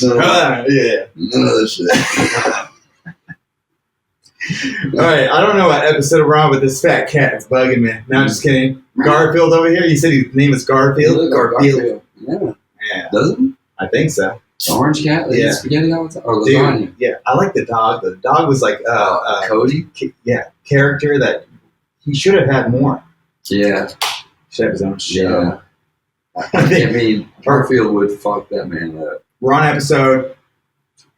Yeah. None of this shit. All right, I don't know what episode we're on, but this fat cat is bugging me. No, I'm just kidding. Garfield over here. You said his name is Garfield. Garfield. Yeah. Doesn't he? I think so. The orange cat? Yeah. Spaghetti all the time? Or lasagna? Dude, yeah, I like the dog. The dog was like Cody? Character that he should have had more. Yeah. Should have his own show. Yeah. I mean, Garfield would fuck that man up. We're on episode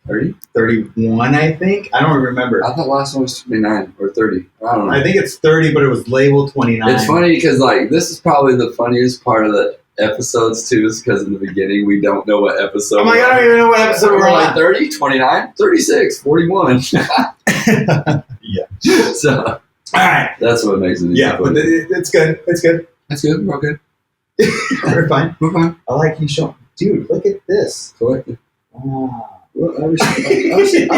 30? 31, I think. I don't remember. I thought last one was 29 or 30. I don't know. I think it's 30, but it was labeled 29. It's funny because, like, this is probably the funniest part of the episodes, too, is because in the beginning we don't know what episode Oh my God, I don't even know what episode we're on. Like 30, 29, 36, 41. Yeah. So, all right. That's what makes it. Yeah, but it's good. It's good. That's good. We're okay. We're fine. We're fine. I like you showing. Dude, look at this. Collective. Wow. Well, I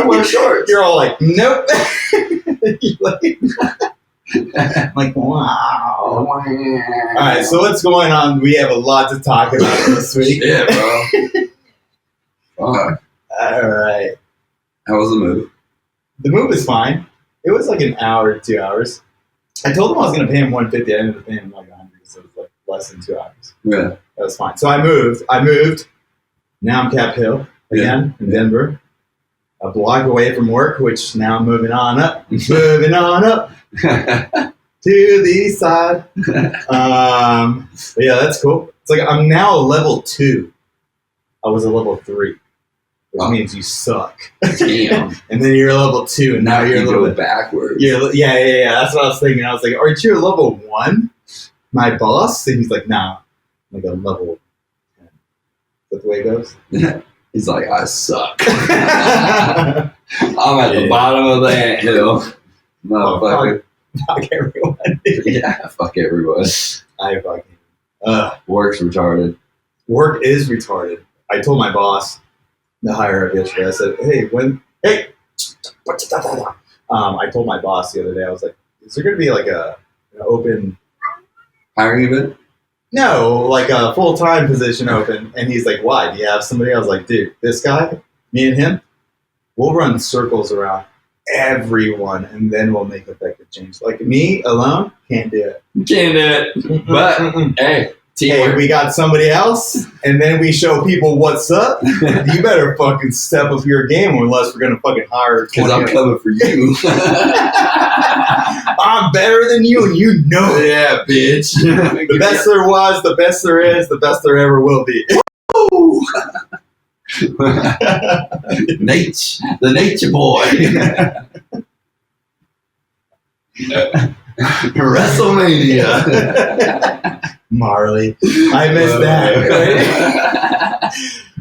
wear shorts. You're all like, nope. I'm like, wow. All All right, so what's going on? We have a lot to talk about this week. Yeah, bro. Fuck. All right. How was the move? The move is fine. It was like an hour, 2 hours. I told him I was going to pay him $150. I ended up paying him like $100, so it was like less than 2 hours. Yeah. That was fine. So I moved. Now I'm Cap Hill again in Denver. A block away from work, which now I'm moving on up. Moving on up to the east side. But yeah, that's cool. It's like I'm now a level 2. I was a level 3, which means you suck. Damn. And then you're a level 2, and now you're a little bit backwards. Yeah. That's what I was thinking. I was like, aren't you a level 1? My boss? And he's like, nah, I'm like a level 10. Is that the way it goes? He's like, I suck. I'm at the bottom of the anthill. Motherfucker. Fuck everyone. Yeah, fuck everyone. I fucking. Work's retarded. Work is retarded. I told my boss, the higher up yesterday, I said, hey. I told my boss the other day, I was like, is there going to be like an open hiring event? No, like a full-time position open. And he's like, why? Do you have somebody? I was like, dude, this guy, me and him, we'll run circles around everyone, and then we'll make effective change. Like me alone, can't do it. Can't do it. But, hey, teamwork. Hey, we got somebody else, and then we show people what's up. You better fucking step up your game unless we're going to fucking hire. Because I'm coming for you. I'm better than you, and you know it. Yeah, bitch. The best there was, the best there is, the best there ever will be. The nature boy. WrestleMania. Marley. I missed that.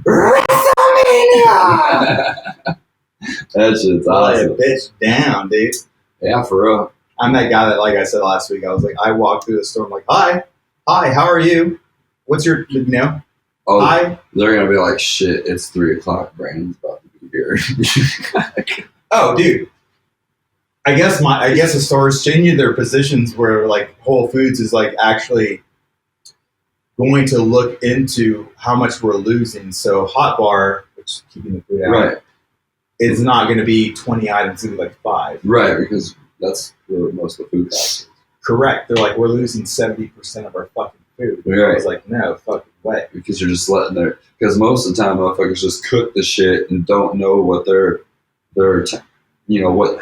WrestleMania! That shit's awesome. Lay a bitch down, dude. Yeah, for real. I'm that guy that, like I said last week, I was like, I walked through the store, I'm like, hi, how are you? What's your, Oh, hi? They're going to be like, shit, it's 3 o'clock. Brandon's about to be here. Oh, dude. I guess the stores changing their positions where like Whole Foods is like actually going to look into how much we're losing. So Hot Bar, which is keeping the food out, right, is not going to be 20 items, it'll be like 5. Right, because that's where most of the food costs is. Correct. They're like, we're losing 70% of our fucking food. Right. I was like, no fucking way. Because you're just letting their, because most of the time motherfuckers just cook the shit and don't know what their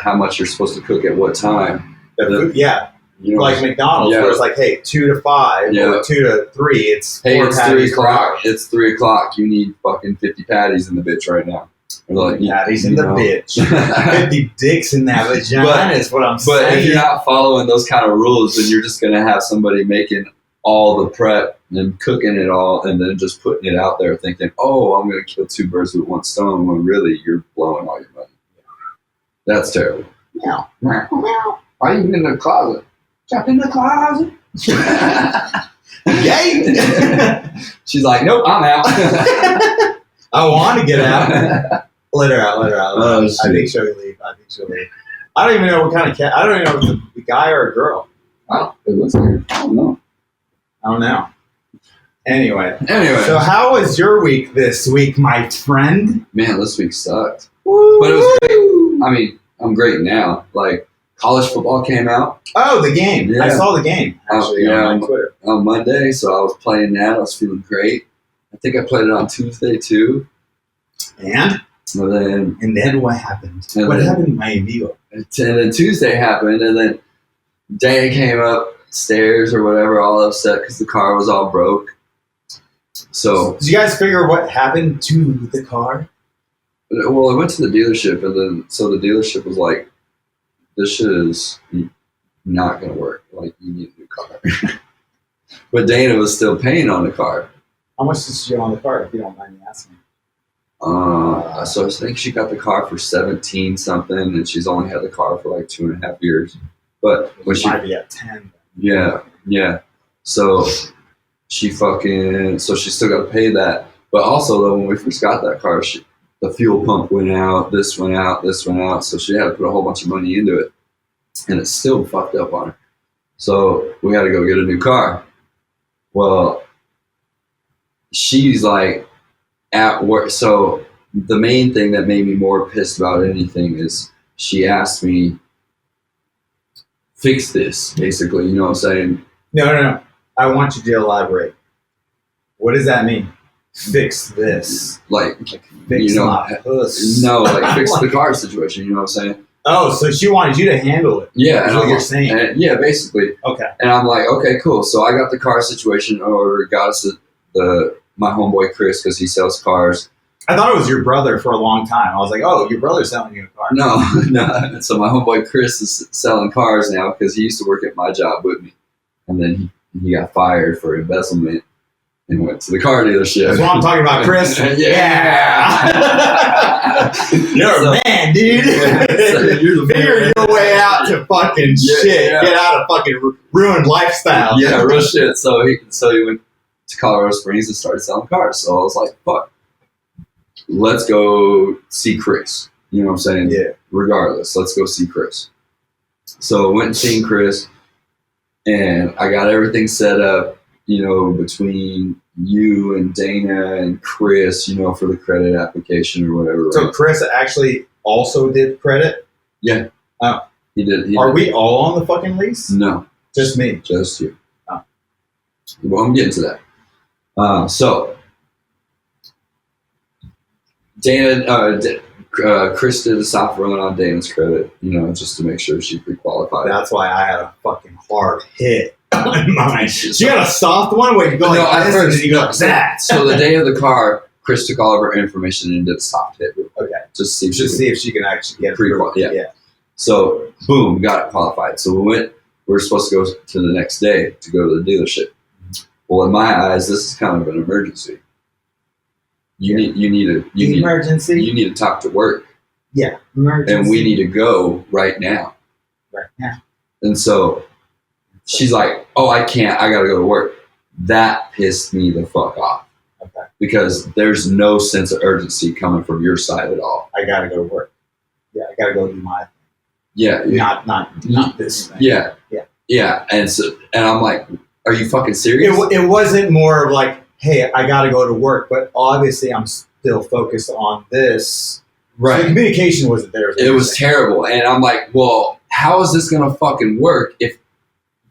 how much you're supposed to cook at what time. Yeah. Like McDonald's, where it's like, hey, 2 to 5 or 2 to 3. It's hey, 4 it's patties 3 o'clock. It's 3 o'clock. You need fucking 50 patties in the bitch right now. Or like, patties in the bitch. 50 dicks in that vagina is what I'm saying. But if you're not following those kind of rules, then you're just gonna have somebody making all the prep and cooking it all, and then just putting it out there, thinking, "Oh, I'm gonna kill 2 birds with 1 stone." When really, you're blowing all your money. That's terrible. Meow. Why are you in the closet? Jump in the closet. Yay! She's like, nope, I'm out. I want to get out. Let her out. Oh, I think she'll leave. I don't even know what kind of cat. I don't even know if it's a guy or a girl. It looks weird. I don't know. And Anyway. Anyway. So how was your week this week, my friend? Man, this week sucked. Woo! But it was great. I mean, I'm great now. Like, college football came out. Oh, the game. Yeah. I saw the game, actually, on my Twitter. On Monday, so I was playing that. I was feeling great. I think I played it on Tuesday, too. And then what happened? What happened, my amigo? And then Tuesday happened, and then Dana came upstairs or whatever, all upset because the car was all broke. So did you guys figure what happened to the car? Well, I went to the dealership, and then so the dealership was like, "This shit is not going to work. Like, you need a new car." But Dana was still paying on the car. How much did she get on the car, if you don't mind me asking? So I think she got the car for 17 something, and she's only had the car for like 2.5 years. But when she might be at 10. Yeah. So she so she still got to pay that. But also though, when we first got that car, the fuel pump went out, this went out. So she had to put a whole bunch of money into it, and it's still fucked up on her. So we had to go get a new car. Well, she's like at work. So the main thing that made me more pissed about anything is she asked me, fix this, basically. You know what I'm saying? No. I want you to elaborate. What does that mean? Fix this. Like fix my puss. No, like fix the car situation. You know what I'm saying? Oh, so she wanted you to handle it. Yeah, that's what you're saying. Yeah, basically. Okay. And I'm like, okay, cool. So I got the car situation in order. Got us my homeboy Chris, because he sells cars. I thought it was your brother for a long time. I was like, oh, your brother's selling you a car. No. So my homeboy Chris is selling cars now because he used to work at my job with me, and then he got fired for embezzlement and went to the car dealership. That's what I'm talking about, Chris. Yeah. You're a man, dude. So figure your way out to fucking shit. Yeah. Get out of fucking ruined lifestyle. Yeah, real shit. So he went to Colorado Springs and started selling cars. So I was like, fuck, let's go see Chris. You know what I'm saying? Yeah. Regardless, let's go see Chris. So I went and seen Chris, and I got everything set up, between you and Dana and Chris, for the credit application or whatever. Right? So Chris actually also did credit? Yeah. Oh. He did. Are we all on the fucking lease? No. Just me? Just you. Oh. Well, I'm getting to that. So Dana, Chris did a soft run on Dana's credit, just to make sure she pre-qualified. That's why I had a fucking hard hit on mine. She got a soft one where you go like this, and then you go like that. So the day of the car, Chris took all of her information and did a soft hit. Okay. Just see if she can actually get pre-qualified. Yeah. So boom, got it qualified. So we were supposed to go to the next day to go to the dealership. Well, in my eyes, this is kind of an emergency. You need to talk to work. Yeah, emergency. And we need to go right now. Right now. And so she's like, "Oh, I can't. I got to go to work." That pissed me the fuck off. Okay. Because there's no sense of urgency coming from your side at all. I got to go to work. Yeah, I got to go do my thing. Yeah. Not this thing. Yeah. Yeah. Yeah. And I'm like, "Are you fucking serious?" It wasn't more of like, hey, I got to go to work, but obviously I'm still focused on this. Right. So the communication wasn't there. It was terrible. And I'm like, well, how is this going to fucking work if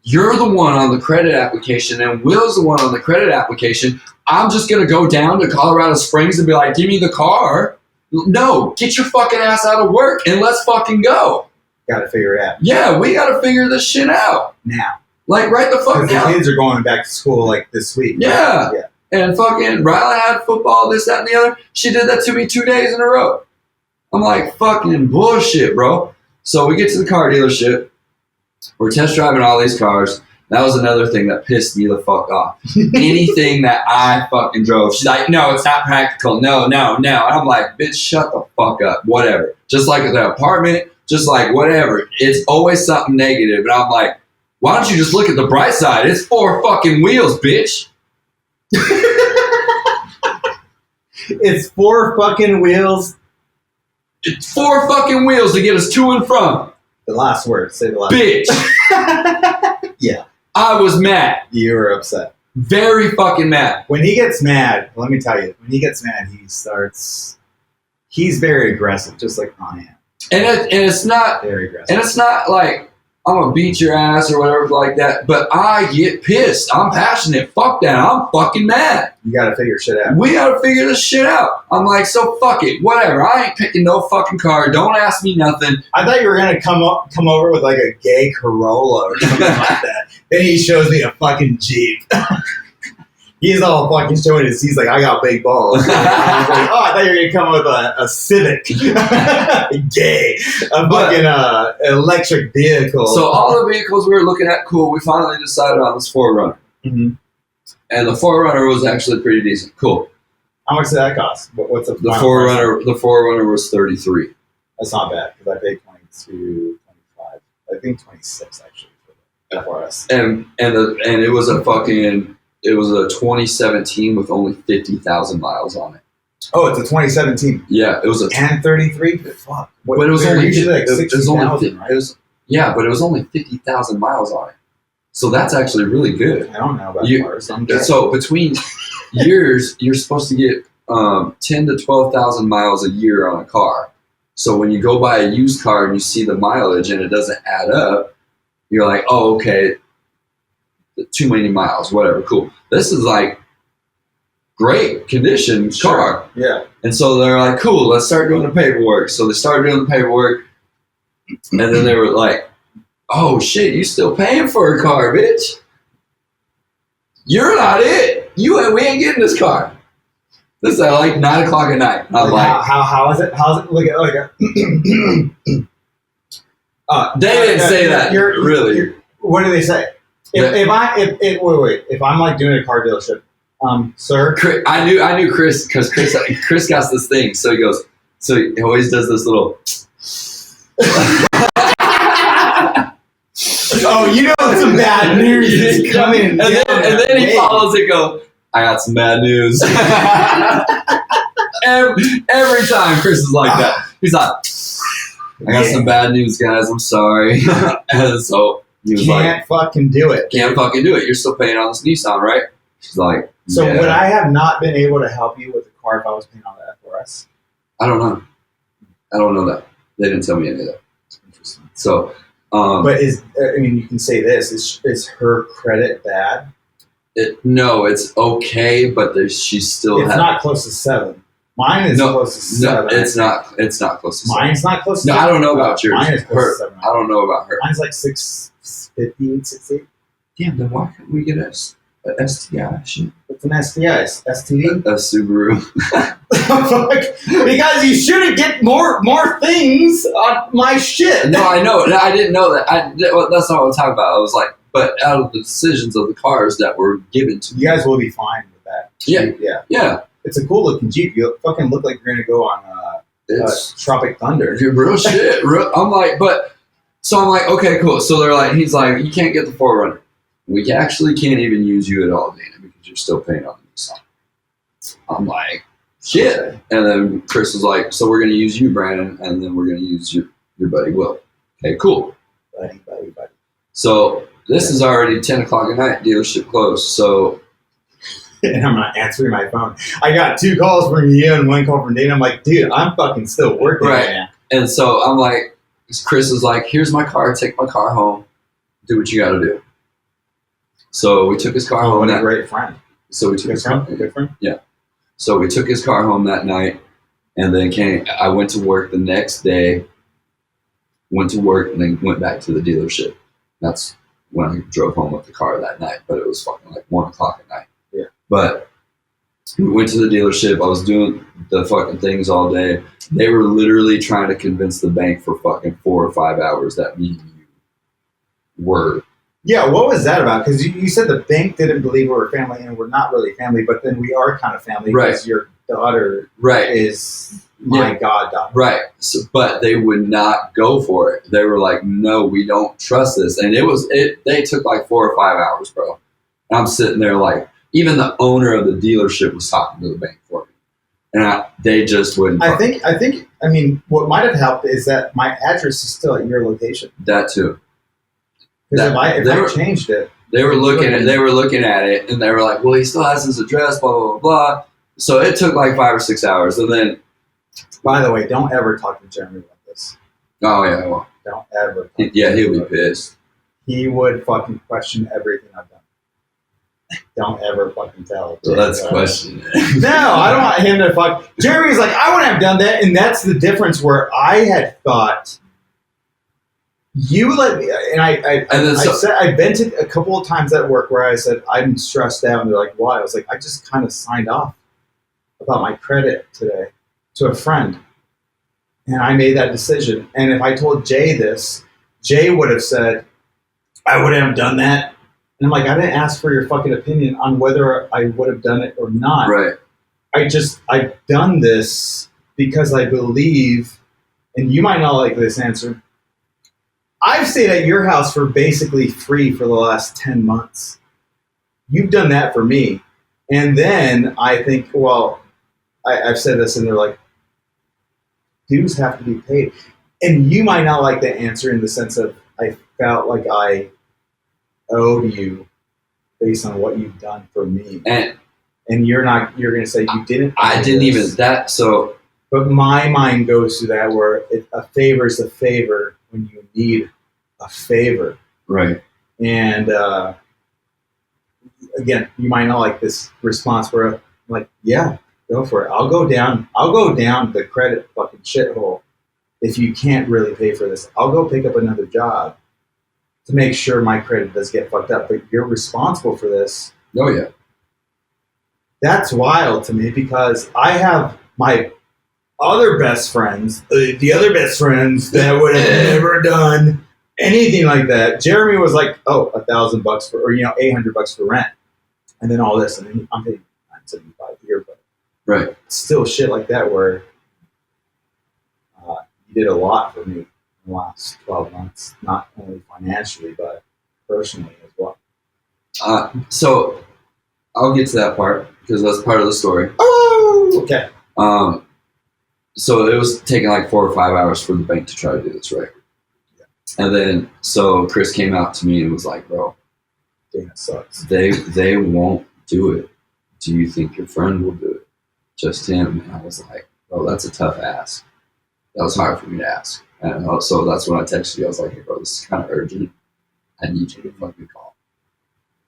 you're the one on the credit application and Will's the one on the credit application? I'm just going to go down to Colorado Springs and be like, give me the car. No, get your fucking ass out of work and let's fucking go. Got to figure it out. Yeah, we got to figure this shit out. Now. Like, right the fuck now. The kids are going back to school like this week. Yeah. Right? Yeah. And fucking Riley had football, this, that, and the other. She did that to me 2 days in a row. I'm like, fucking bullshit, bro. So we get to the car dealership. We're test driving all these cars. That was another thing that pissed me the fuck off. Anything that I fucking drove. She's like, no, it's not practical. No. And I'm like, bitch, shut the fuck up. Whatever. Just like the apartment, just like whatever. It's always something negative. And I'm like, why don't you just look at the bright side? It's 4 fucking wheels, bitch. It's 4 fucking wheels. It's 4 fucking wheels to get us to and from. The last word. Say the last bitch. word. Yeah. I was mad. You were upset. Very fucking mad. When he gets mad, let me tell you, when he gets mad, he's very aggressive, just like I am. And it's not, Very aggressive. and it's not like I'm gonna beat your ass or whatever like that. But I get pissed. I'm passionate. Fuck that. I'm fucking mad. You gotta figure shit out. We gotta figure this shit out. I'm like, so fuck it. Whatever. I ain't picking no fucking car. Don't ask me nothing. I thought you were gonna come over with like a gay Corolla or something like that. Then he shows me a fucking Jeep. He's all fucking showing his. He's like, I got big balls. He's like, oh, I thought you were gonna come with a Civic, gay, a fucking electric vehicle. So all the vehicles we were looking at, cool. We finally decided on this 4Runner, Mm-hmm. and the 4Runner was actually pretty decent. Cool. How much did that cost? What's the The 4Runner? The 4Runner was 33. That's not bad because I paid 22, 25. I think 26 actually for the FRS. And it was it was a 2017 with only 50,000 miles on it. Oh, it's a 2017. Yeah, it was a. And 33. Fuck. But it was only usually like it was 60,000, right? Yeah, but it was only 50,000 miles on it. So that's actually really good. I don't know about cars. So between years, you're supposed to get 10 to 12,000 miles a year on a car. So when you go buy a used car and you see the mileage and it doesn't add up, you're like, oh, okay, too many miles, whatever, cool. This is like great condition car. Yeah. And so they're like, cool, let's start doing the paperwork. So they started doing the paperwork, and then they were like, oh shit, you still paying for a car, bitch. You're not it. We ain't getting this car. This is at like 9 o'clock at night. I'm like, how is it? How's it? Look at they didn't say that. Really. What do they say? If I'm like doing a car dealership, sir. I knew Chris because Chris got this thing. So he goes. So he always does this little. Oh, you know some bad news is coming. And then he follows it. Go. I got some bad news. every time Chris is like that. He's like, I got some bad news, guys. I'm sorry. And so. He was can't fucking do it. Can't fucking do it. You're still paying on this Nissan, right? She's like, so yeah. would I have not been able to help you with the car if I was paying on the FRS? I don't know. I don't know that. They didn't tell me any of that. Interesting. So, but you can say this: is her credit bad? No, it's okay, but she still. It's not close to 7. Mine is close to 7. No, it's not. It's not close to 7. Mine's not close to 7. No, I don't know about yours. Mine is close to 7. I don't know about her. Mine's like 650, 68. Damn, then why can't we get a STI? Shit. It's an STI, STD. A Subaru. Because you shouldn't get more things on my shit. No, I know. I didn't know that. That's not what I'm talking about. I was like, but out of the decisions of the cars that were given to you guys will be fine with that. Yeah. It's a cool looking Jeep. You fucking look like you're gonna go on Tropic Thunder. Real shit. I'm like, okay, cool. So they're like, he's like, you can't get the 4Runner. We actually can't even use you at all, Dana, because you're still paying on the Nissan. I'm like, shit. Okay. And then Chris was like, so we're going to use you, Brandon, and then we're going to use your buddy, Will. Okay, cool. Buddy. So this is already 10 o'clock at night, dealership closed. So. And I'm not answering my phone. I got 2 calls from you and 1 call from Dana. I'm like, dude, I'm fucking still working right now. And so I'm like, Chris is like, here's my car. Take my car home. Do what you got to do. So we took his car home. What a great friend. So we took his car. Good friend? Yeah. So we took his car home that night, and then I went to work the next day, and then went back to the dealership. That's when I drove home with the car that night, but it was fucking like 1 o'clock at night. Yeah. But we went to the dealership. I was doing the fucking things all day. They were literally trying to convince the bank for fucking 4 or 5 hours that me and you were. Yeah, what was that about? Because you said the bank didn't believe we were family, and we're not really family, but then we are kind of family because your daughter is my goddaughter. Right. So, but they would not go for it. They were like, no, we don't trust this. And they took like 4 or 5 hours, bro. And I'm sitting there like, even the owner of the dealership was talking to the bank for me. And they just wouldn't. I think, what might have helped is that my address is still at your location. That too. Because if I changed it. They were looking at it, and they were like, "Well, he still has his address, blah blah blah blah." So it took like 5 or 6 hours, and then. By the way, don't ever talk to Jeremy about this. Oh yeah, well. Don't ever. Yeah, he'll be pissed. He would fucking question everything I've done. Don't ever fucking tell. So let's question it. No, I don't want him to fuck. Jeremy's like, I wouldn't have done that, and that's the difference where I had thought. You let me, and I vented a couple of times at work where I said, I'm stressed out, and they're like, why? I was like, I just kind of signed off about my credit today to a friend, and I made that decision. And if I told Jay this, Jay would have said, I wouldn't have done that. And I'm like, I didn't ask for your fucking opinion on whether I would have done it or not. Right. I've done this because I believe, and you might not like this answer, I've stayed at your house for basically free for the last 10 months. You've done that for me. And then I think, well, I've said this, and they're like, dues have to be paid. And you might not like the answer in the sense of I felt like I owed you based on what you've done for me. And you're going to say you didn't. I didn't even, that, so. But my mind goes to that where a favor is a favor when you need a favor. Right. And again, you might not like this response where I'm like, yeah, go for it. I'll go down the credit fucking shithole if you can't really pay for this. I'll go pick up another job to make sure my credit does get fucked up. But you're responsible for this. Oh, yeah. That's wild to me because I have my other best friends, the other best friends that would have never done anything like that. Jeremy was like, oh, $1,000 for, or $800 for rent, and then all this, and then I'm paying $975 a year, but right, still shit like that where you did a lot for me in the last 12 months, not only financially but personally as well. So I'll get to that part because that's part of the story. Oh, okay. So it was taking like 4 or 5 hours for the bank to try to do this, right? Yeah. And then, so Chris came out to me and was like, bro, Dana sucks. They won't do it. Do you think your friend will do it? Just him. And I was like, bro, that's a tough ask. That was hard for me to ask. And so that's when I texted you. I was like, hey, bro, this is kind of urgent. I need you to fucking call.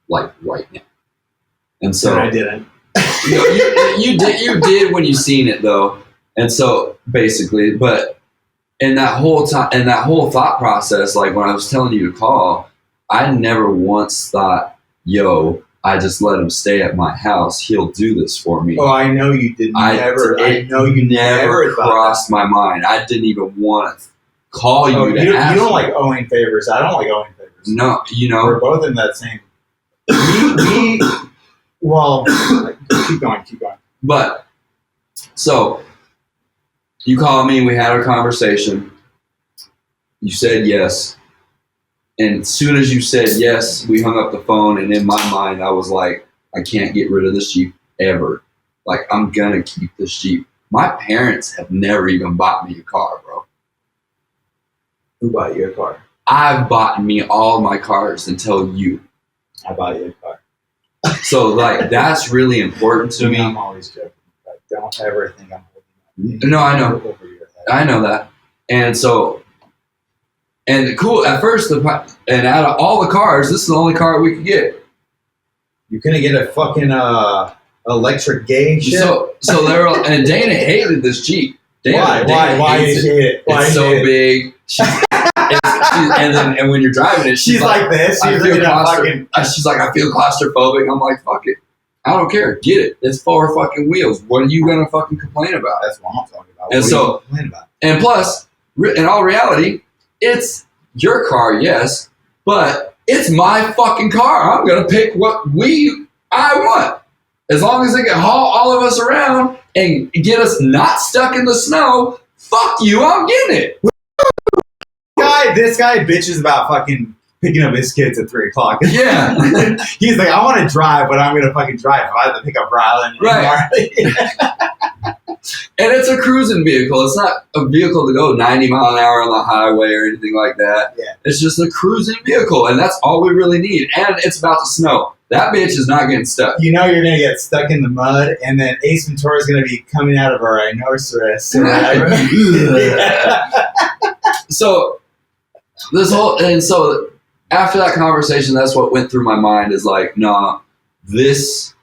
Like, right now. And so. And I didn't. You did when you seen it, though. And so basically, but in that whole time, in that whole thought process, like when I was telling you to call, I never once thought, yo, I just let him stay at my house. He'll do this for me. Oh, I know you didn't. I know you never crossed my mind. I didn't even want to call you to ask. You don't like owing favors. I don't like owing favors. No, we're both in that same. Well, keep going. But so. You called me, we had our conversation. You said yes. And as soon as you said yes, we hung up the phone. And in my mind, I was like, I can't get rid of this Jeep ever. Like, I'm going to keep this Jeep. My parents have never even bought me a car, bro. Who bought you a car? I've bought me all my cars until you. I bought you a car. So, like, that's really important to me. I'm always joking. But don't ever think I'm No, I know. I know that. And so, and cool, at first, and out of all the cars, this is the only car we could get. You couldn't get a fucking electric gay shit? So they were, and Dana hated this Jeep. Dana Why did she hate it? It's so big. And when you're driving it, she's like this. She's like, I feel claustrophobic. I'm like, fuck it. I don't care. Get it. It's 4 fucking wheels. What are you going to fucking complain about? That's what I'm talking about. And so, and plus, in all reality, it's your car, yes, but it's my fucking car. I'm going to pick what I want. As long as they can haul all of us around and get us not stuck in the snow, fuck you, I'm getting it. This guy bitches about fucking picking up his kids at 3 o'clock. Yeah. He's like, I want to drive, but I'm going to fucking drive. If I have to pick up Rylan. Right. And it's a cruising vehicle. It's not a vehicle to go 90 mile an hour on the highway or anything like that. Yeah. It's just a cruising vehicle, and that's all we really need. And it's about to snow. That bitch is not getting stuck. You know you're going to get stuck in the mud, and then Ace Ventura is going to be coming out of our rhinoceros. So so after that conversation, that's what went through my mind is like, nah, this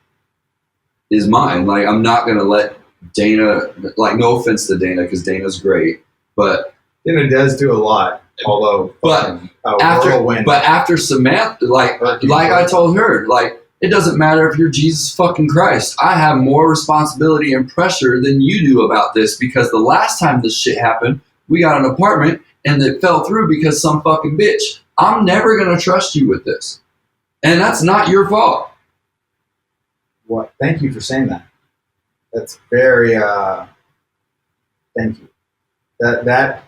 is mine. Like, I'm not going to let Dana, like, no offense to Dana, because Dana's great, but Dana does do a lot, although after Samantha, like I told her, like, it doesn't matter if you're Jesus fucking Christ. I have more responsibility and pressure than you do about this, because the last time this shit happened, we got an apartment and it fell through because some fucking bitch. I'm never going to trust you with this. And that's not your fault. What? Thank you for saying that. That's very, thank you. That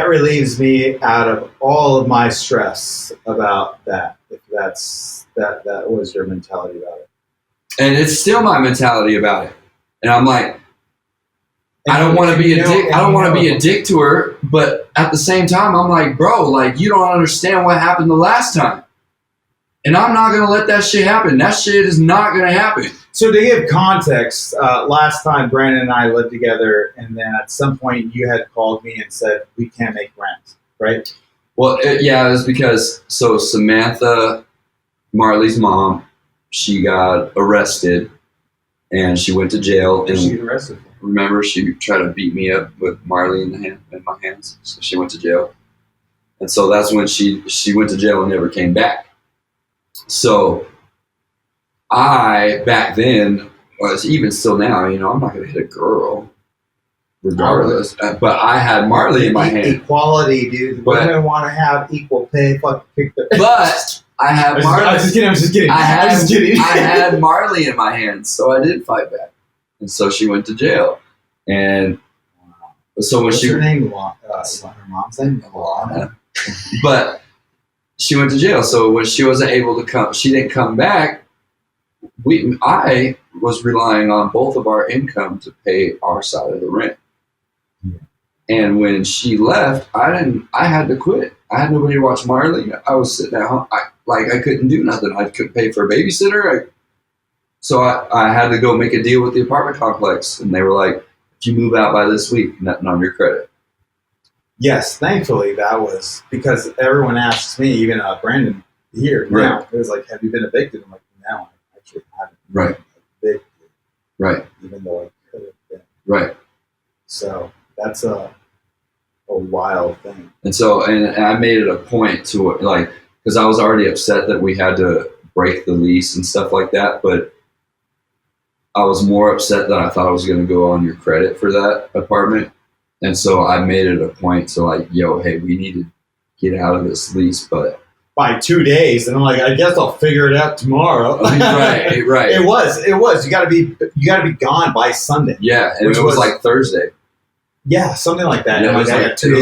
relieves me out of all of my stress about that. If that was your mentality about it. And it's still my mentality about it. And I'm like, I don't want to be a dick. I don't want to be a dick to her, but at the same time, I'm like, bro, like, you don't understand what happened the last time. And I'm not going to let that shit happen. That shit is not going to happen. So to give context, last time Brandon and I lived together, and then at some point you had called me and said, we can't make rent, right? Well, it was because, so Samantha, Marley's mom, she got arrested, and she went to jail. And she got arrested? Remember, she tried to beat me up with Marley in my hands. So she went to jail. And so that's when she went to jail and never came back. So I, back then, was even still now, I'm not going to hit a girl, regardless. But I had Marley in my hand. Equality, dude. Women want to have equal pay. Fuck, kick the. But I had Marley. I was just kidding. I had Marley in my hands, so I did fight back. And so she went to jail. And so when What's her name? Her mom's name? But she went to jail. So when she wasn't able to come, she didn't come back. I was relying on both of our income to pay our side of the rent. Yeah. And when she left, I had to quit. I had nobody to watch Marley. I was sitting at home. I couldn't do nothing. I couldn't pay for a babysitter. So I had to go make a deal with the apartment complex. And they were like, if you move out by this week, nothing on your credit. Yes, thankfully that was, because everyone asks me, even Brandon here now, right. It was like, have you been evicted? I'm like, no, I actually haven't been evicted. Right. Even though I could have been. Right. So that's a wild thing. And so, and I made it a point to, like, because I was already upset that we had to break the lease and stuff like that, but I was more upset that I thought I was going to go on your credit for that apartment. And so I made it a point to, like, yo, hey, we need to get out of this lease, but by 2 days. And I'm like, I guess I'll figure it out tomorrow. Right. It was. You gotta be gone by Sunday. Yeah, and it was like Thursday. Yeah, something like that. Yeah, it was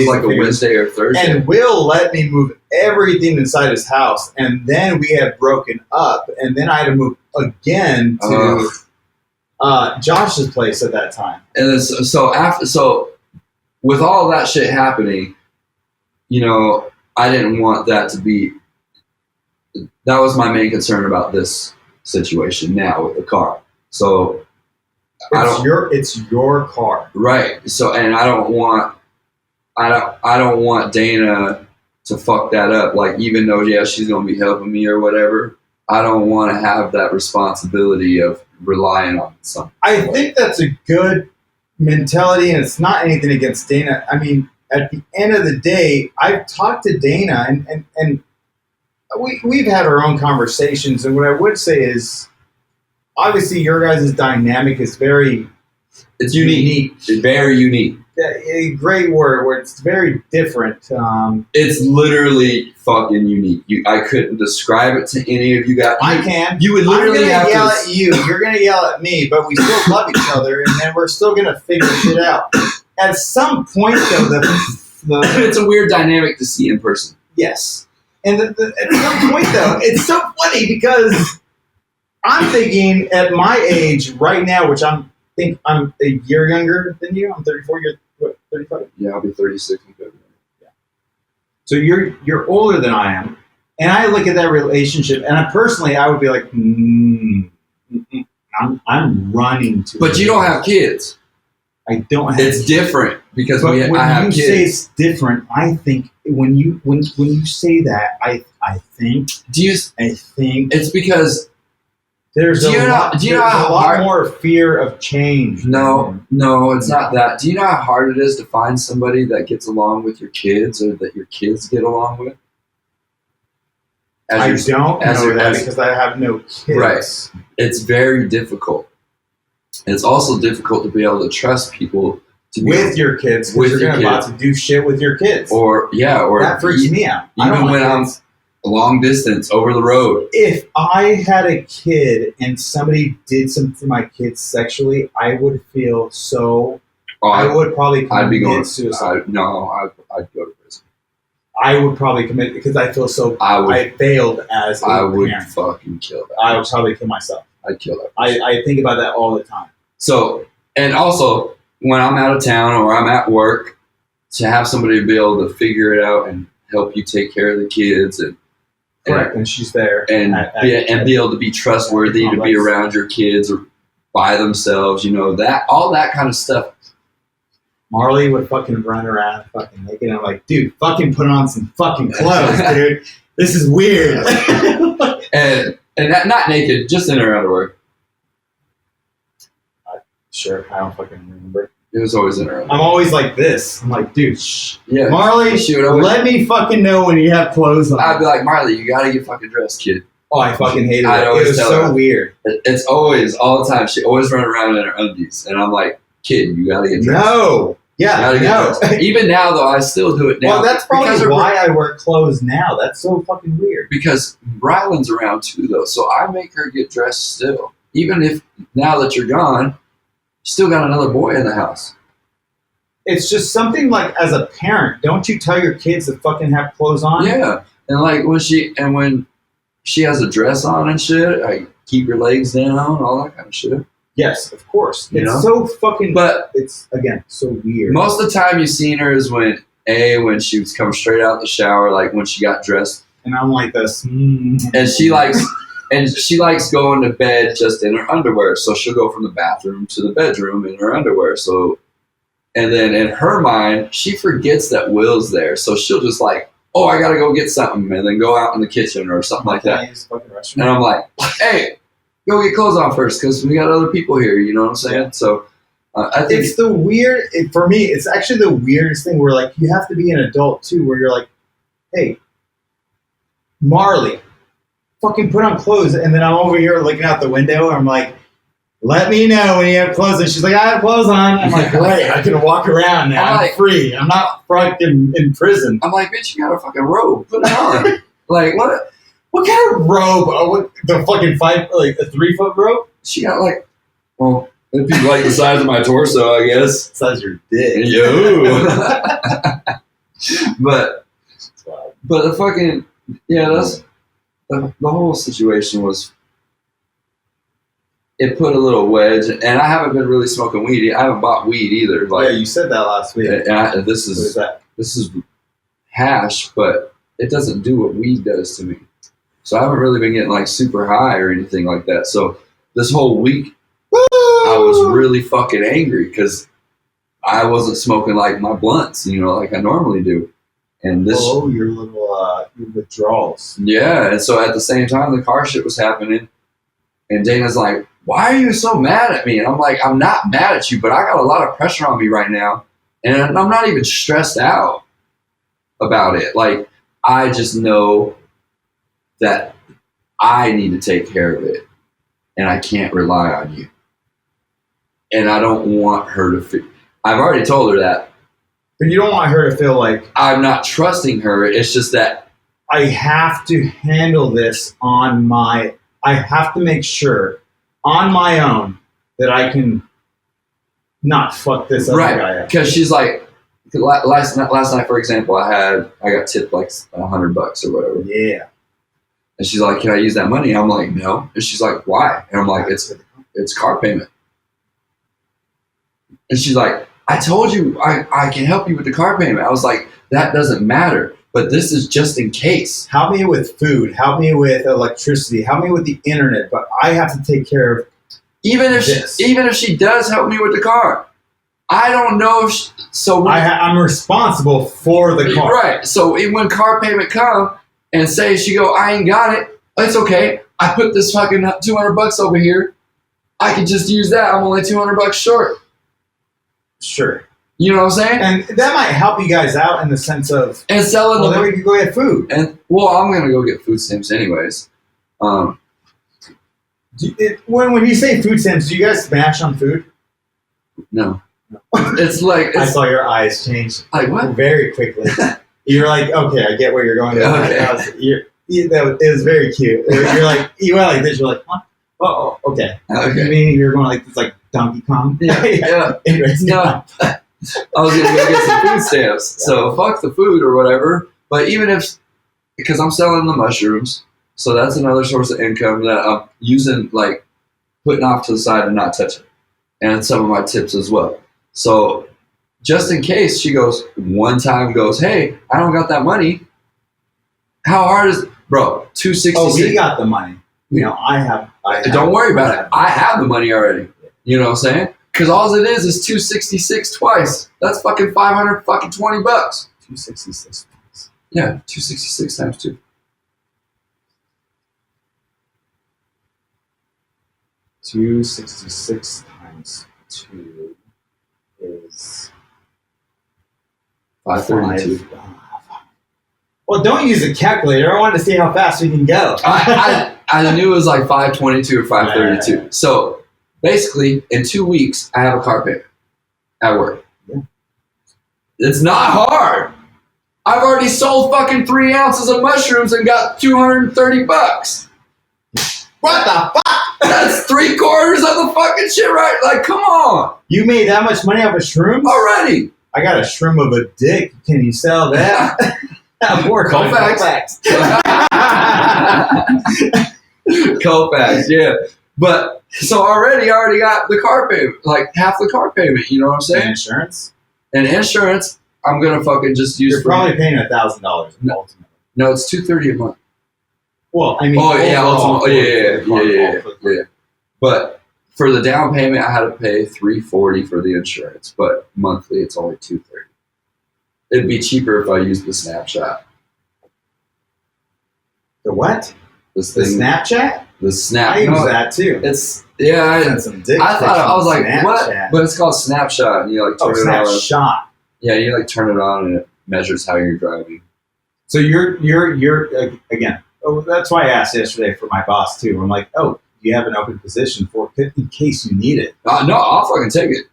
like a Wednesday or Thursday. And Will let me move everything inside his house, and then we had broken up, and then I had to move again to Josh's place at that time. And then, so with all that shit happening, I didn't want that to be. That was my main concern about this situation now with the car. So it's your car, right? So, and I don't want Dana to fuck that up. Like, even though she's gonna be helping me or whatever, I don't want to have that responsibility of relying on something. I think that's a good mentality, and it's not anything against Dana. I mean, at the end of the day, I've talked to Dana, and we've had our own conversations. And what I would say is, obviously, your guys' dynamic is it's unique. It's very unique. A great word, where it's very different. It's literally fucking unique. I couldn't describe it to any of you guys. I can. You would literally have to yell at you. You're going to yell at me, but we still love each other, and then we're still going to figure shit out. At some point, though, it's a weird dynamic to see in person. Yes. And at some point, though, it's so funny because I'm thinking at my age right now, which I'm think I'm a year younger than you. I'm 34. You're what, 35? Yeah, I'll be 36 in February. So you're older than I am, and I look at that relationship, and I would be like, I'm running to. But you don't have kids. I don't have. It's kids. different because But I when have you kids. say it's different, I think when you say that, I think It's because there's Do you know how a lot hard- more fear of change. no, it's not that. Do you know how hard it is to find somebody that gets along with your kids or that your kids get along with? I don't know that as- because I have no kids. Right. It's very difficult. It's also difficult to be able to trust people to be With your kids, With because your you're about to do shit with your kids. or that freaks me out. I Even don't when like I'm kids. long distance over the road. If I had a kid and somebody did something to my kids sexually, I would feel so. I would probably commit I'd be going suicide. I'd go to prison. I would probably commit because I feel so. I failed as a I would parent. fucking kill that. I would probably kill myself. I'd kill that. I think about that all the time. So, and also when I'm out of town or I'm at work, to have somebody be able to figure it out and help you take care of the kids and Correct, and she's there. be able to be trustworthy to be complex. around your kids or by themselves, that all that kind of stuff. Marley would fucking run around fucking naked. And I'm like, dude, fucking put on some fucking clothes, dude. This is weird. And not naked, just in her underwear. Sure, I don't fucking remember. It was always in her underwear. I'm always like this. I'm like, dude, shh. Yeah, Marley, she would always, let me fucking know when you have clothes on. I'd be like, Marley, you gotta get fucking dressed, kid. Oh, I fucking hated I'd it. It always was tell so her. weird. It's always, all the time, she always run around in her undies. And I'm like, kid, you gotta get dressed. No. Yeah, You gotta no. get dressed. Even now, though, I still do it now. Well, that's because probably her- why I wear clothes now. That's so fucking weird. Because Ryland's around too, though, so I make her get dressed still. Even if now that you're gone, still got another boy in the house. It's just something like, as a parent, don't you tell your kids to fucking have clothes on? Yeah, and like when she has a dress on and shit, I keep her legs down, all that kind of shit. Yes, of course. You It's know? so fucking. But it's again so weird. most of the time, you've seen her is when she was coming straight out the shower, like when she got dressed, and I'm like this, and she likes going to bed just in her underwear. So she'll go from the bathroom to the bedroom in her underwear. So, and then in her mind, she forgets that Will's there. So she'll just like, oh, I gotta go get something, and then go out in the kitchen or something like that. Use the fucking restroom. And I'm like, hey, go get clothes on first because we got other people here. You know what I'm saying? Yeah. So I think It's the weird. For me, it's actually the weirdest thing where like you have to be an adult too, where you're like, hey, Marley, fucking put on clothes, and then I'm over here looking out the window, and I'm like, let me know when you have clothes. And she's like, I have clothes on. I'm like, great, I can walk around now. I'm I'm like- free. I'm not fucking in prison. I'm like, bitch, you got a fucking robe. Put it on. Like, what? What kind of robe? What, the fucking 3-foot robe? She got like, well, it'd be like the size of my torso, I guess. Size your dick. Yo. but the fucking, that's the whole situation was, it put a little wedge, and I haven't been really smoking weed. I haven't bought weed either. Yeah, you said that last week. This What is that? is hash, but it doesn't do what weed does to me. So I haven't really been getting like super high or anything like that. So this whole week, I was really fucking angry because I wasn't smoking like my blunts, like I normally do. And this, your little your withdrawals. yeah. And so at the same time, the car shit was happening, and Dana's like, "Why are you so mad at me?" And I'm like, "I'm not mad at you, but I got a lot of pressure on me right now, and I'm not even stressed out about it. Like, I just know that I need to take care of it, and I can't rely on you. And I don't want her to I've already told her that. But you don't want her to feel like, I'm not trusting her. It's just that I have to handle this I have to make sure on my own that I can not fuck this other guy right, up. because she's like, last night, for example, I got tipped like $100 or whatever. Yeah. And she's like, "Can I use that money?" I'm like, "No." And she's like, "Why?" And I'm like, "It's car payment." And she's like, I told you I can help you with the car payment. I was like, that doesn't matter. But this is just in case. Help me with food. Help me with electricity. Help me with the internet. But I have to take care of even if she does help me with the car. I don't know if I'm responsible for the car. Right. So when car payment come and say she go, I ain't got it. It's okay. I put this fucking $200 over here. I could just use that. I'm only $200 short. Sure. You know what I'm saying? And that might help you guys out in the sense of and selling then we could go get food. And I'm gonna go get food stamps anyways. When you say food stamps, do you guys smash on food? No. It's like I saw your eyes change what? Very quickly. You're like, okay, I get where you're going. Okay. It was very cute. You're like, you went like this. You're like, huh? Oh, okay. Okay. You mean you're going like this, like Donkey Kong? Yeah. Anyways, no. I was gonna go get some food stamps. So fuck the food or whatever. But because I'm selling the mushrooms, so that's another source of income that I'm using, like putting off to the side and not touching, and some of my tips as well. So just in case she goes, hey, I don't got that money. How hard is it? Bro, $266. Oh, we got the money. You know, I have. Don't worry about it. I have the money already. You know what I'm saying? Because all it is $266 twice. That's fucking $520. $266. Yeah, $266 times 2. $266 times 2 is 532. Well, don't use a calculator. I wanted to see how fast we can go. I knew it was like 522 or 532. Yeah. So basically, in 2 weeks, I have a car payment at work. Yeah. It's not hard. I've already sold fucking 3 ounces of mushrooms and got $230. What the fuck? That's 3/4 of the fucking shit, right? Like, come on. You made that much money off of shrooms? Already. I got a shroom of a dick. Can you sell that? More Colfax. Colfax, yeah. But so I already got the car payment, like half the car payment. You know what I'm saying? And insurance. And insurance, I'm gonna fucking just use. You're probably paying $1,000 ultimately. No, it's $230 a month. Well, I mean. Oh yeah, ultimately. Yeah. But for the down payment, I had to pay $340 for the insurance, but monthly it's only $230. It'd be cheaper if I used the Snapshot. The what? This The thing, Snapchat? the Snap. I use that too. It's Some dick I thought I was like, Snapchat. what? But it's called Snapshot, and you like turn it on. Snapshot. Yeah, you like turn it on, and it measures how you're driving. So you're again. Oh, that's why I asked yesterday for my boss too. I'm like, oh, you have an open position in case you need it. No, I'll fucking take it.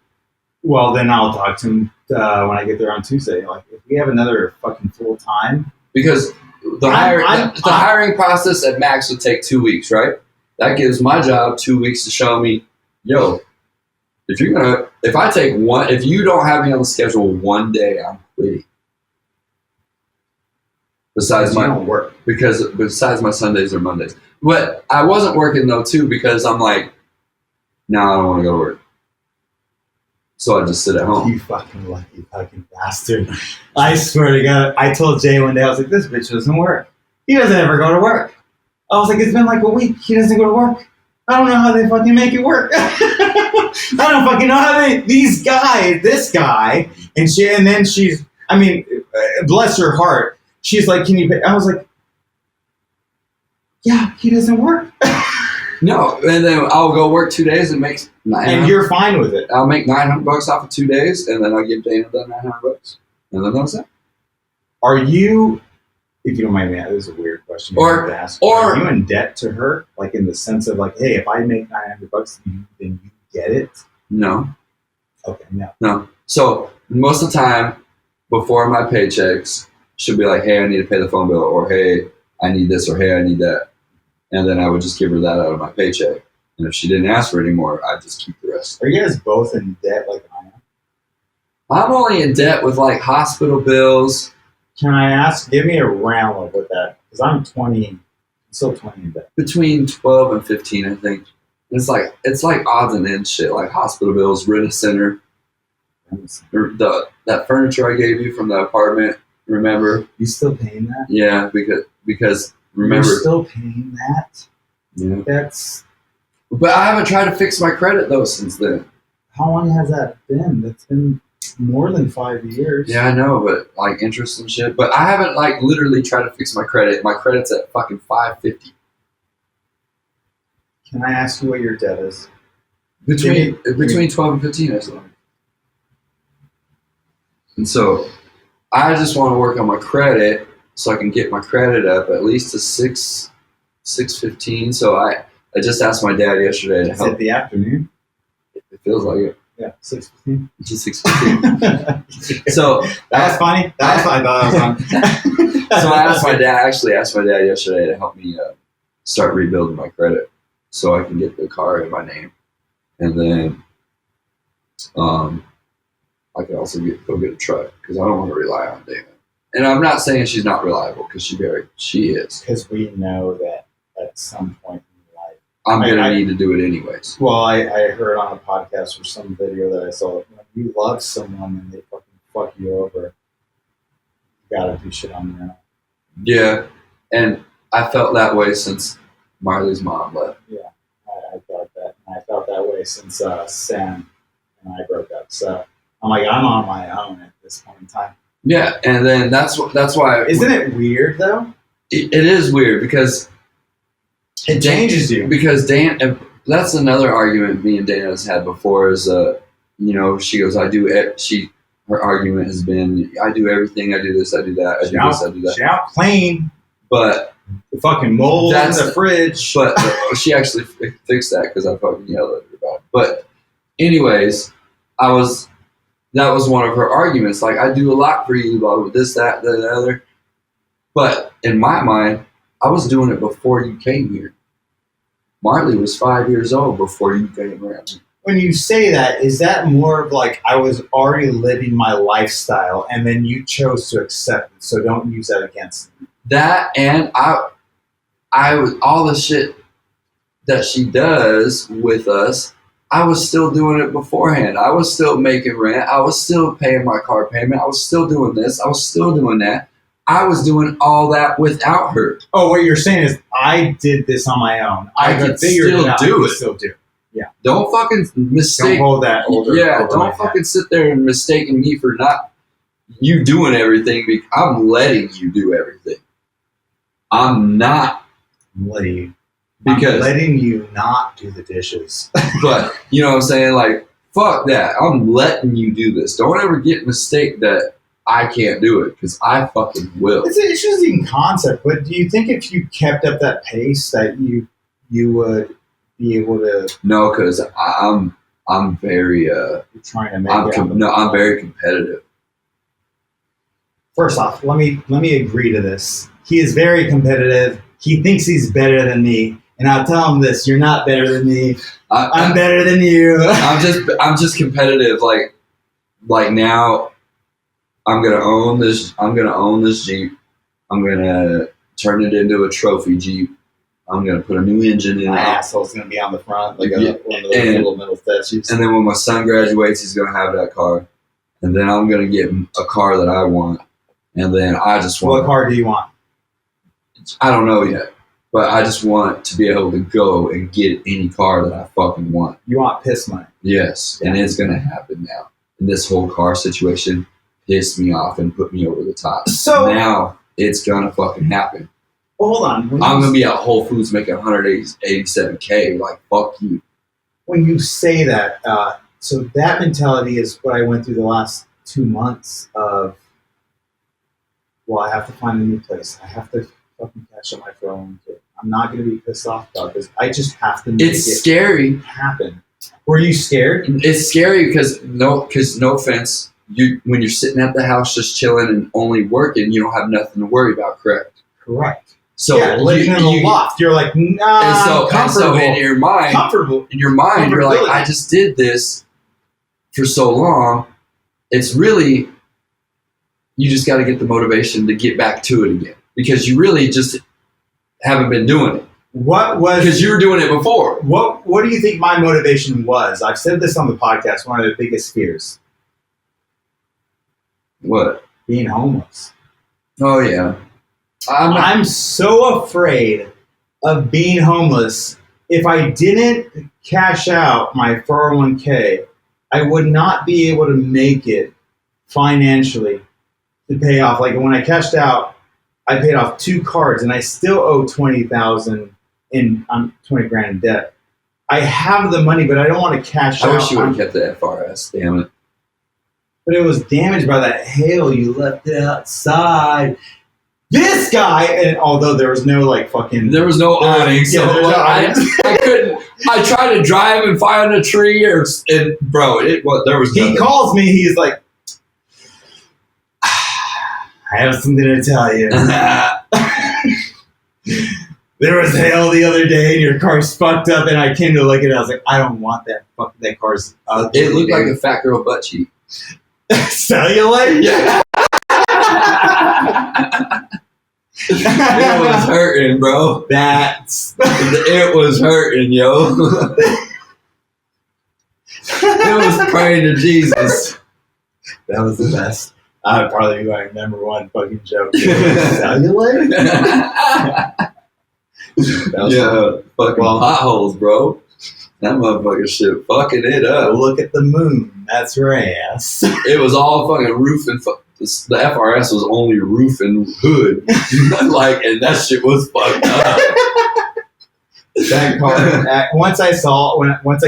Well, then I'll talk to him when I get there on Tuesday. Like, if we have another fucking full time, because the hiring process at max would take 2 weeks, right? That gives my job 2 weeks to show me, yo, if you don't have me on the schedule one day, I'm quitting. Besides my Sundays or Mondays. But I wasn't working though too, because I'm like, no, I don't want to go to work. So I just sit at home. You fucking lucky fucking bastard. I swear to God, I told Jay one day, I was like, this bitch doesn't work. He doesn't ever go to work. I was like, it's been like a week. He doesn't go to work. I don't know how they fucking make it work. I don't fucking know how this guy, and then she's, I mean, bless her heart. She's like, can you pay? I was like, yeah, he doesn't work. No, and then I'll go work 2 days and make $900. And you're fine with it. I'll make $900 off of 2 days, and then I'll give Dana the $900, and then that's it. Are you, if you don't mind me, this is a weird question. Or are you in debt to her, like in the sense of like, hey, if I make $900, then you get it? No. Okay, no. No. So most of the time, before my paychecks, she'll be like, hey, I need to pay the phone bill, or hey, I need this, or hey, I need that. And then I would just give her that out of my paycheck. And if she didn't ask for it anymore, I'd just keep the rest. Are you guys both in debt like I am? I'm only in debt with like hospital bills. Can I ask, give me a round of what that, because I'm still 20 in debt. Between 12 and 15, I think. It's like odds and ends shit, like hospital bills, rent a center, That furniture I gave you from the apartment, remember? You still paying that? Yeah, because remember. You're still paying that? Yeah. That's. But I haven't tried to fix my credit though since then. How long has that been? That's been more than 5 years. Yeah, I know, but like interest and shit. But I haven't like literally tried to fix my credit. My credit's at fucking 550. Can I ask you what your debt is? Between 12 and 15, I think. And so I just want to work on my credit so I can get my credit up at least to 615. So I just asked my dad yesterday to help. It's the afternoon. It feels like it. Yeah, 6:15. It's just 6:15. So that was funny. That was funny. That was funny. So I asked my dad. Actually, asked my dad yesterday to help me start rebuilding my credit so I can get the car in my name, and then I can also go get a truck because I don't want to rely on Dana. And I'm not saying she's not reliable because she is. Because we know that at some point in life, I'm gonna need to do it anyways. Well, I heard on a podcast or some video that I saw that when you love someone and they fucking fuck you over, you gotta do shit on your own. Yeah, and I felt that way since Marley's mom left. Yeah, I felt that. And I felt that way since Sam and I broke up. So I'm like, I'm on my own at this point in time. Yeah, and then that's why. Isn't it weird though? It is weird because it changes you. Because Dan, that's another argument me and Dana has had before. Is she goes, her argument has been, I do everything, I do this, I do that, I do this, I do that. She out clean, but the fucking mold in the fridge. But she actually fixed that because I fucking yelled at her about it. But anyways, that was one of her arguments. Like, I do a lot for you, blah, blah, this, that, the other. But in my mind, I was doing it before you came here. Marley was 5 years old before you came around. When you say that, is that more of like I was already living my lifestyle and then you chose to accept it, so don't use that against me? That, and I all the shit that she does with us, I was still doing it beforehand. I was still making rent. I was still paying my car payment. I was still doing this. I was still doing that. I was doing all that without her. Oh, what you're saying is I did this on my own. I could still do it. Still do. Yeah. Don't fucking mistake. Don't hold that older. Yeah. Don't fucking sit there and mistaking me for not you doing everything. Because I'm letting you do everything. I'm not letting you. Because I'm letting you not do the dishes. But you know what I'm saying? Like, fuck that. I'm letting you do this. Don't ever get mistake that I can't do it, because I fucking will. It's an interesting concept, but do you think if you kept up that pace that you would be able to? No, because I'm very You're trying to make I'm very competitive. First off, let me agree to this. He is very competitive. He thinks he's better than me, and I'll tell him this: you're not better than me. I'm better than you. I'm just competitive. Like now. I'm gonna own this Jeep. I'm gonna turn it into a trophy Jeep. I'm gonna put a new engine in it. My asshole's gonna be on the front, like one of those little metal statues. And then when my son graduates, he's gonna have that car. And then I'm gonna get a car that I want. And then I just want. What car do you want? I don't know yet, but I just want to be able to go and get any car that I fucking want. You want piss money? Yes, yeah. And it's gonna happen now. And this whole car situation pissed me off and put me over the top. So now it's gonna fucking happen. Hold on. I'm gonna be at Whole Foods making $187K. Like, fuck you. When you say that, so that mentality is what I went through the last 2 months of. Well, I have to find a new place. I have to fucking catch up my 401k. I'm not gonna be pissed off about this. I just have to. Make it's scary. Happen. Were you scared? It's scary because no offense. When you're sitting at the house just chilling and only working, you don't have nothing to worry about, correct? Correct. So living in a loft, you're like, nah, comfortable. And so in your mind, you're like, I just did this for so long. It's really, you just got to get the motivation to get back to it again, because you really just haven't been doing it. Because you were doing it before. What do you think my motivation was? I've said this on the podcast. One of the biggest fears. What? Being homeless. Oh yeah. I'm so afraid of being homeless. If I didn't cash out my 401k, I would not be able to make it financially to pay off. Like when I cashed out, I paid off 2 cards, and I still owe $20,000 in. I'm 20 grand in debt. I have the money, but I don't want to cash out. I wish you would have kept the FRS. Damn it. But it was damaged by that hail you left outside. This guy, and although there was no like fucking, there was no awning, so yeah, no I couldn't. I tried to drive and find a tree, and bro, there was. He calls me. He's like, I have something to tell you. There was hail the other day, and your car's fucked up. And I came to look at it. I was like, I don't want that. Fuck, that car's ugly. It looked like a fat girl butt cheek. Cellulite? Yeah. It was hurting, bro. It was hurting, yo. It was praying to Jesus. That was the best. That would probably be my number one fucking joke. Cellulite? Yeah, fucking potholes, bro. That motherfucking shit fucking it up. Look at the moon. That's her ass. It was all fucking roof and the FRS was only roof and hood. And that shit was fucked up. That car. Once I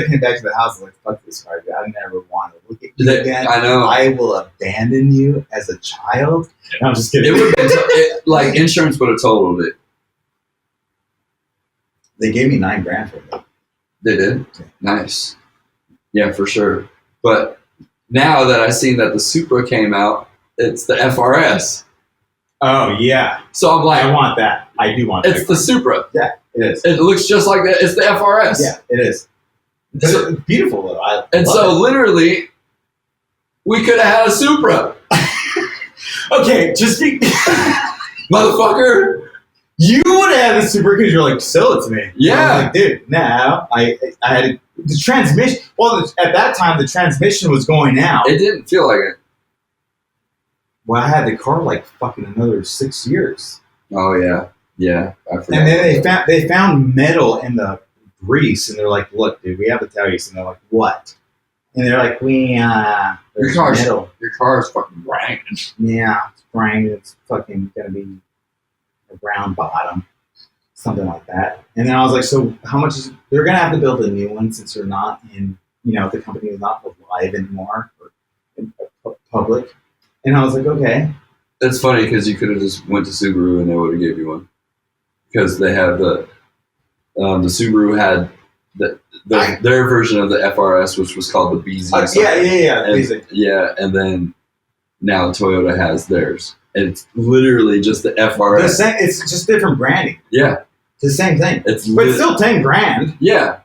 came back to the house, I was like, fuck this car, dude. I never want to look at you again. I know. I will abandon you as a child. No, I'm just kidding. It would have been insurance would have totaled it. They gave me $9 grand for it. They did? Nice. Yeah, for sure. But now that I've seen that the Supra came out, it's the FRS. Oh, yeah. So I'm like, I want that. I do want that. It's the Supra. Yeah, it is. It looks just like that. It's the FRS. Yeah, it is. It's beautiful, though. Literally, we could have had a Supra. Okay, just be... Motherfucker. You would have had a Supra because you're like, sell it to me. Yeah. I was like, dude, no. I had the transmission. Well, at that time, the transmission was going out. It didn't feel like it. Well, I had the car like fucking another 6 years. Oh, yeah. Yeah. I forgot. And then they found metal in the grease, and they're like, look, dude, we have to tell you something. They're like, what? And they're like, there's metal. Your car is fucking grinding. Yeah, it's grinding. It's fucking going to be a round bottom, something like that. And then I was like, so how much is, they're going to have to build a new one since they're not in, the company is not alive anymore or in public. And I was like, okay. It's funny because you could have just went to Subaru and they would have gave you one. Because they have the Subaru had their version of the FRS, which was called the BZ. Yeah. And then now Toyota has theirs. And it's literally just the FRS. It's just different branding. Yeah. It's the same thing. But it's still $10 grand. Yeah.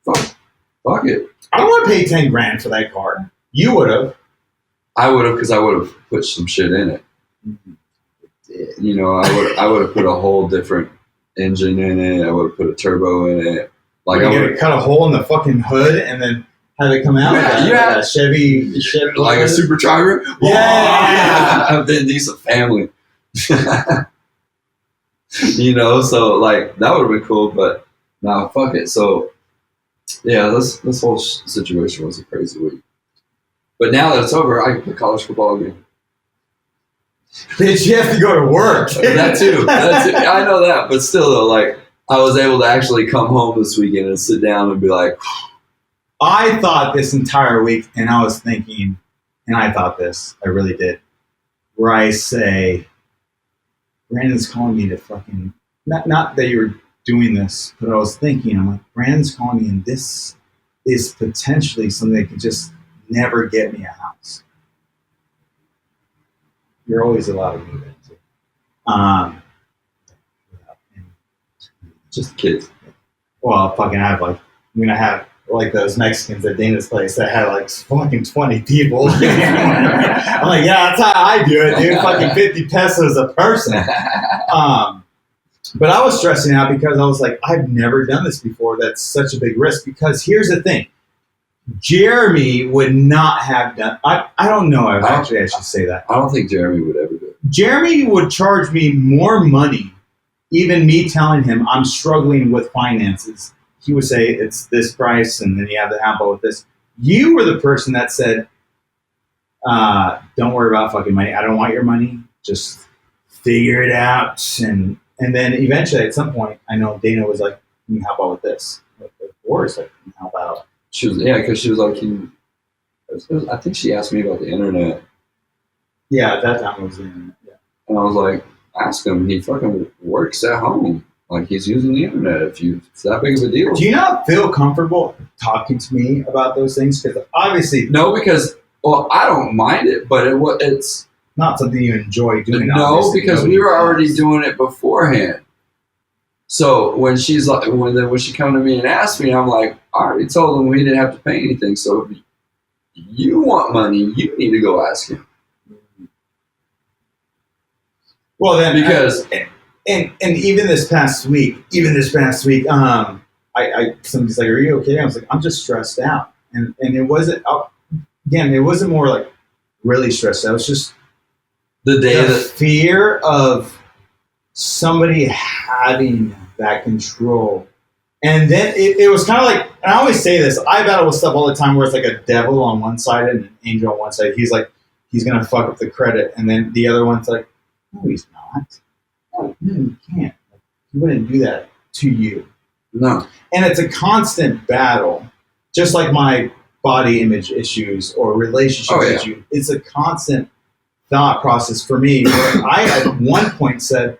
Fuck it. I don't want to pay $10 grand for that car. You would have. I would have, because I would have put some shit in it. Mm-hmm. I would have put a whole different engine in it. I would have put a turbo in it. Like I would have cut a hole in the fucking hood and then have it come out like a Chevy like a supercharger. Yeah, I've been decent family. So like that would have been cool, but no, fuck it. So yeah, this whole situation was a crazy week. But now that it's over, I can play college football again. Bitch, you have to go to work. That too. I know that, but still though, like I was able to actually come home this weekend and sit down and be like, I thought this entire week, and I was thinking, and I thought this, I really did, where I say, Brandon's calling me to fucking, not that you were doing this, but I was thinking, I'm like, Brandon's calling me, and this is potentially something that could just never get me a house. You're always allowed to move into. Just kids. Well, fucking I have I'm gonna have like those Mexicans at Dana's place that had like fucking 20 people. I'm like, yeah, that's how I do it, dude. Fucking 50 pesos a person. But I was stressing out because I was like, I've never done this before. That's such a big risk. Because here's the thing. Jeremy would not have done. I don't know. I should say that. I don't think Jeremy would ever do it. Jeremy would charge me more money, even me telling him I'm struggling with finances. He would say it's this price, and then you have to handle with this. You were the person that said, "Don't worry about fucking money. I don't want your money. Just figure it out." And then eventually, at some point, I know Dana was like, "Can you help out with this?" Of course, I can help out. She was because she was like, I think she asked me about the internet. Yeah, at that time it was the internet. Yeah. And I was like, ask him. He fucking works at home. Like, he's using the internet. If it's that big of a deal. Do you not feel comfortable talking to me about those things? Because obviously, no, because I don't mind it, but it's not something you enjoy doing. No, because we were already doing it beforehand. So when she's like, when she come to me and asked me, I'm like, I already told him we didn't have to pay anything. So if you want money, you need to go ask him. Well, then because and even this past week, somebody's like, "Are you okay?" I was like, "I'm just stressed out," and it wasn't. Again, it wasn't more like really stressed out. It was just the fear of somebody having that control. And then it was kind of like, and I always say this, I battle with stuff all the time where it's like a devil on one side and an angel on one side. He's like, he's going to fuck up the credit. And then the other one's like, no, he's not. No, you can't. He wouldn't do that to you. No. And it's a constant battle, just like my body image issues or relationship issues. It's a constant thought process for me where I at one point said,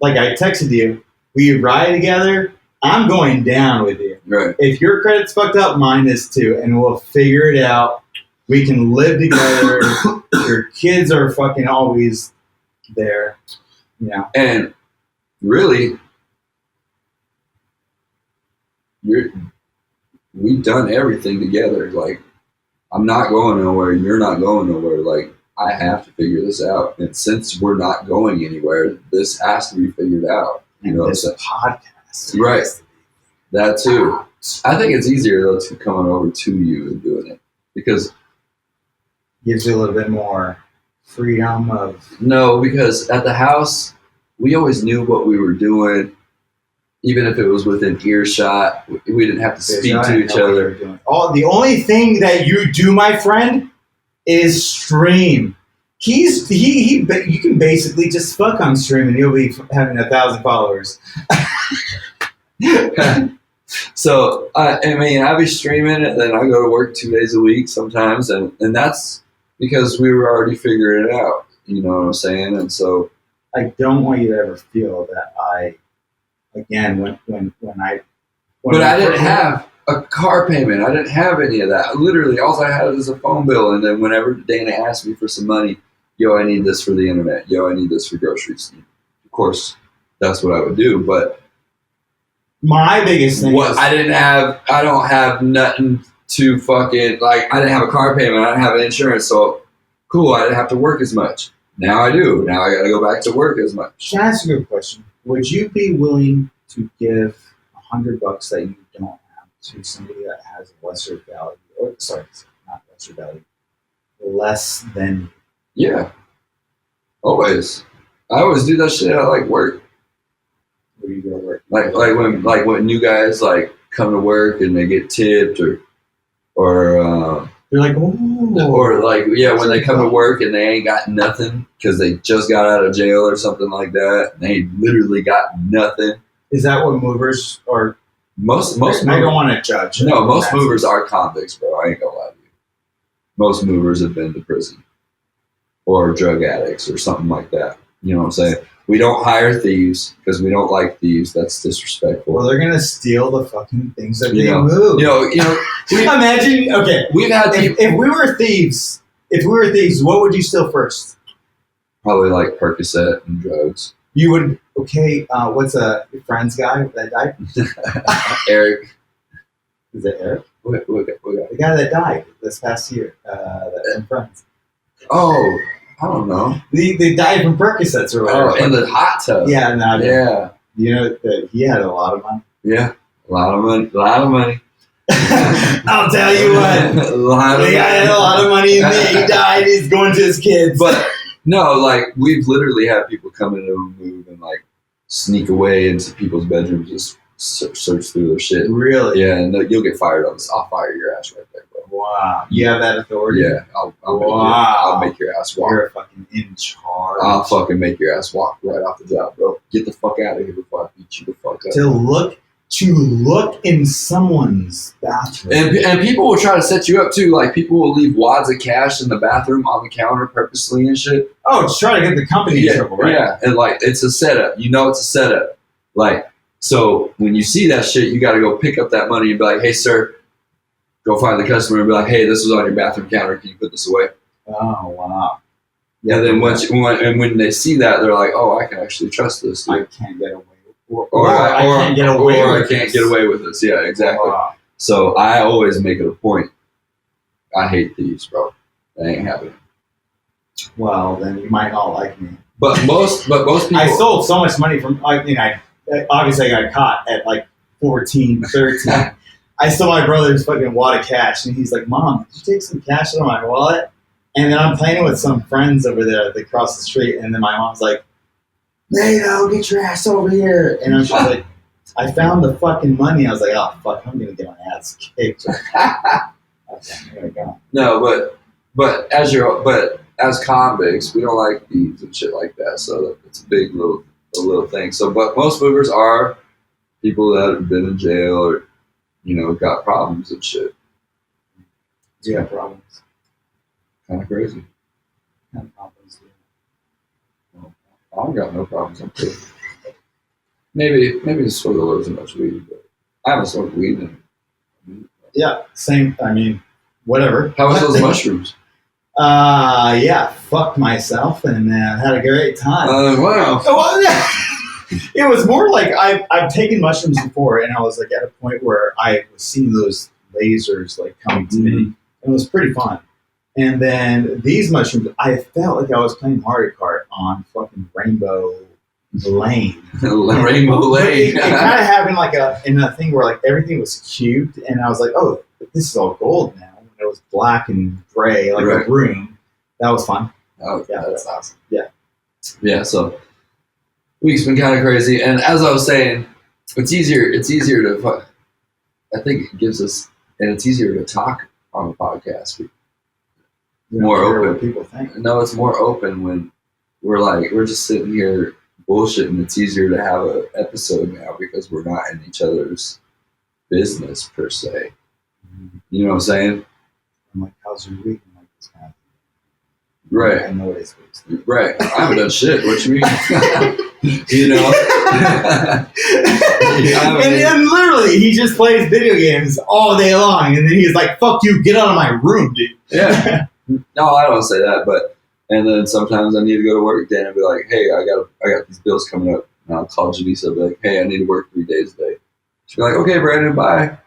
like I texted you, we ride together, I'm going down with you. Right. If your credit's fucked up, mine is too, and we'll figure it out. We can live together. Your kids are fucking always there. Yeah. And really, we've done everything together. Like, I'm not going nowhere. You're not going nowhere. Like, I have to figure this out. And since we're not going anywhere, this has to be figured out. You know, this podcast. Right. That too. I think it's easier though to coming over to you and doing it because gives you a little bit more freedom of. No, because at the house we always knew what we were doing, even if it was within earshot. We didn't have to speak to each other. The only thing that you do, my friend, is stream. You can basically just fuck on stream and you'll be having 1,000 followers. So I mean, I be streaming and then I go to work 2 days a week sometimes, and that's because we were already figuring it out. You know what I'm saying? And so I don't want you to ever feel that I didn't have a car payment. I didn't have any of that. Literally, all I had was a phone bill. And then whenever Dana asked me for some money, yo, I need this for the internet. Yo, I need this for groceries. Of course, that's what I would do. But my biggest thing is I don't have nothing to fucking, like, I didn't have a car payment. I didn't have insurance. So, cool, I didn't have to work as much. Now I do. Now I got to go back to work as much. Can I ask you a question? Would you be willing to give $100 that you don't have to somebody that has lesser value? Or, sorry, not lesser value. Less than you? Yeah. Always. I always do that shit at, like, work. Where you go to work? Like when new guys like come to work and they get tipped or they're like, oh, or like, yeah, when they come to work and they ain't got nothing because they just got out of jail or something like that, and they literally got nothing. Is that what movers are? Most I don't want to judge. No, most movers are convicts, bro. I ain't gonna lie to you. Most movers have been to prison or drug addicts or something like that. You know what I'm saying? We don't hire thieves because we don't like thieves. That's disrespectful. Well, they're gonna steal the fucking things that they move. You know. Imagine. Okay, we've had if we were thieves. If we were thieves, what would you steal first? Probably like Percocet and drugs. You would. Okay. What's your friend's guy that died? Eric. Is it Eric? What guy? The guy that died this past year. That's from Friends. Oh. I don't know. They died from Percocets or whatever. Oh, in the hot tub. Yeah, no, yeah. You know that he had a lot of money. Yeah, a lot of money. I'll tell you what. The guy had a lot of money in there. He died. He's going to his kids. But no, like we've literally had people come in and move and like sneak away into people's bedrooms, just search through their shit. Really? Yeah, and you'll get fired on this. I'll fire your ass right there, bro. Wow. You have that authority? Yeah, I'll make your ass walk. You're fucking in charge. I'll fucking make your ass walk right off the job, bro. Get the fuck out of here before I beat you the fuck up. To look in someone's bathroom. And people will try to set you up too. Like people will leave wads of cash in the bathroom on the counter purposely and shit. Oh, just trying to get the company in trouble, right? Yeah, and like it's a setup. You know it's a setup. Like, so when you see that shit, you got to go pick up that money and be like, hey, sir, go find the customer and be like, hey, this was on your bathroom counter. Can you put this away? Oh, wow. Yeah, and then when they see that, they're like, oh, I can actually trust this. Dude. I can't get away. Or I can't get away with this. Yeah, exactly. Wow. So I always make it a point. I hate thieves, bro. That ain't happening. Well, then you might not like me. But most people. I sold so much money from. I obviously I got caught at like 14, 13. I stole my brother's fucking wad of cash, and he's like, "Mom, did you take some cash out of my wallet?" And then I'm playing with some friends over there across the street, and then my mom's like, "Nato, get your ass over here!" And I'm just like, "I found the fucking money." I was like, "Oh fuck, I'm gonna get my ass kicked." Okay, here we go. No, but as convicts, we don't like thieves and shit like that. So it's a big little thing. So, but most movers are people that have been in jail or got problems and shit. Yeah, problems. Kind of crazy. Kind of problems. Well, I don't got no problems. I'm good. Maybe it's for the little too much weed, but I haven't smoked weed in. Yeah, same. I mean, whatever. How was those mushrooms? Yeah, fucked myself and had a great time. Wow. Well, yeah. It was more like I've taken mushrooms before, and I was like at a point where I was seeing those lasers like coming to me. It was pretty fun. And then these mushrooms, I felt like I was playing Mario Kart on fucking Rainbow Lane. Rainbow Lane. It kind of happened like in a thing where like everything was cubed, and I was like, oh, this is all gold now. And it was black and gray, like a room. That was fun. Oh, yeah, that's awesome. Yeah. Yeah, so week's been kind of crazy. And as I was saying, it's easier to, I think it gives us, and it's easier to talk on the podcast. More open. What people think. No, it's more open when we're just sitting here bullshitting. It's easier to have an episode now because we're not in each other's business per se. Mm-hmm. You know what I'm saying? I'm like, how's your week? I'm like, this kind of thing. Right. I know what it's supposed to be. Right. I haven't done shit. What you mean? You know? and literally, he just plays video games all day long, and then he's like, fuck you, get out of my room, dude. Yeah. No, I don't say that, but and then sometimes I need to go to work day and I'll be like, hey, I got these bills coming up, and I'll call Janice. I'll be like, hey, I need to work 3 days a day. She'll be like, okay, Brandon, bye.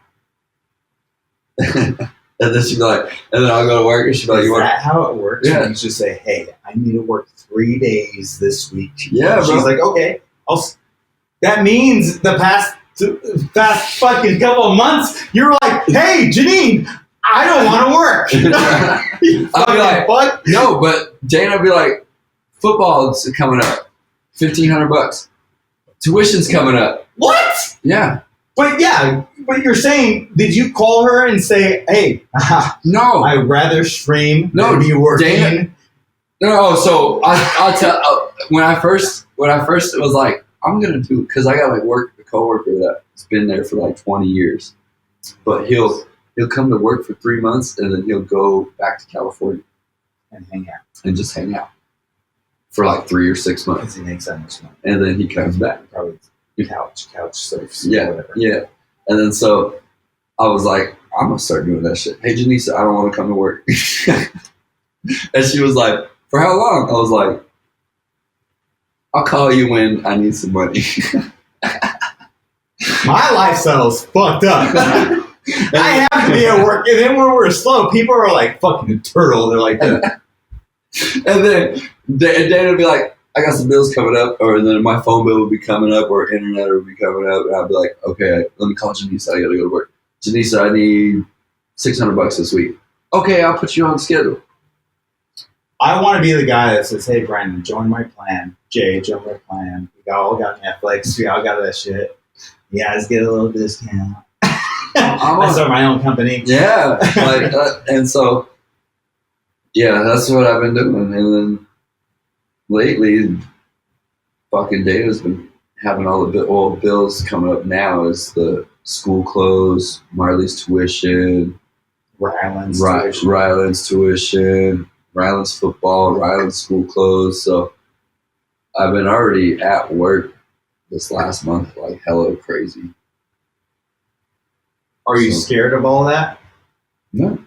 And then she'll be like, and then I'll go to work and she'll be like, is that how it works? Yeah. You just say, hey, I need to work 3 days this week. Yeah, bro. She's like, okay, that means the past fucking couple of months, you're like, hey, Janine, I don't want to work. I'll be like, what? No, but Dana will be like, football's coming up, $1,500. Tuition's coming up. What? Yeah. But you're saying, did you call her and say, hey, no, I'd rather stream than be working? Dana, no, so I'll tell, when I first was like, I'm going to do, because I got like a coworker that's been there for like 20 years, but he'll come to work for 3 months and then he'll go back to California and hang out and just hang out for like 3 or 6 months. Because he makes that much money. And then he comes back. Probably couch surfs. Yeah, whatever. yeah. And then so I was like, I'm gonna start doing that shit. Hey, Janice, I don't want to come to work. And she was like, for how long? I was like, I'll call you when I need some money. My lifestyle's fucked up. I have to be at work, and then when we're slow, people are like fucking turtle. They're like, and then Dana would be like, I got some bills coming up, or then my phone bill would be coming up, or internet would be coming up, and I'd be like, okay, let me call Janice. I gotta go to work. Janisa, I need $600 this week. Okay, I'll put you on schedule. I want to be the guy that says, hey, Brandon, join my plan. Jay, join my plan. We all got Netflix. We all got that shit. You guys get a little discount. I start my own company. Yeah. And so, yeah, that's what I've been doing. And then lately, fucking Dana's been having all the bills coming up now is the school clothes, Marley's tuition, Ryland's tuition, Ryland's football, Ryland's school clothes. So I've been already at work this last month, like hella crazy. Are you scared of all that? No.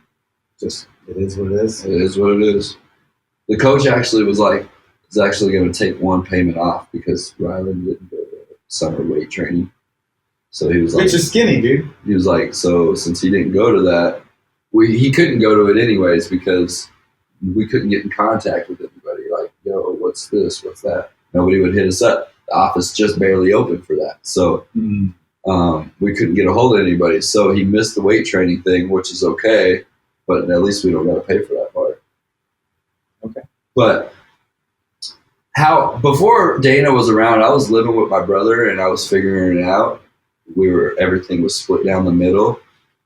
Just, it is what it is. It is what it is. The coach actually was like, he's actually going to take one payment off because Ryland didn't go to summer weight training. So he was like, Bitch is skinny, dude. He was like, so since he didn't go to that, he couldn't go to it anyways because we couldn't get in contact with anybody. Like, yo, what's this? What's that? Nobody would hit us up. The office just barely opened for that. So we couldn't get a hold of anybody. So he missed the weight training thing, which is okay, but at least we don't got to pay for that part. Okay. But before Dana was around, I was living with my brother and I was figuring it out. Everything was split down the middle.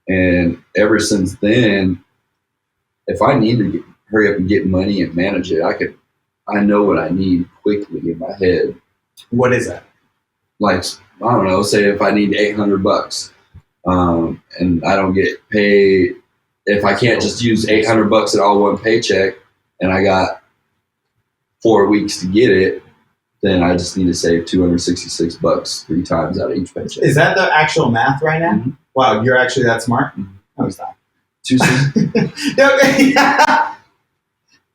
And ever since then, if I need to hurry up and get money and manage it, I know what I need quickly in my head. What is that? Like, I don't know, say if I need $800, and I don't get paid, if I can't just use $800 at all one paycheck and I got 4 weeks to get it, then I just need to save $266 3 times out of each paycheck. Is that the actual math right now? Mm-hmm. Wow, you're actually that smart? Mm-hmm. No, it's not. 266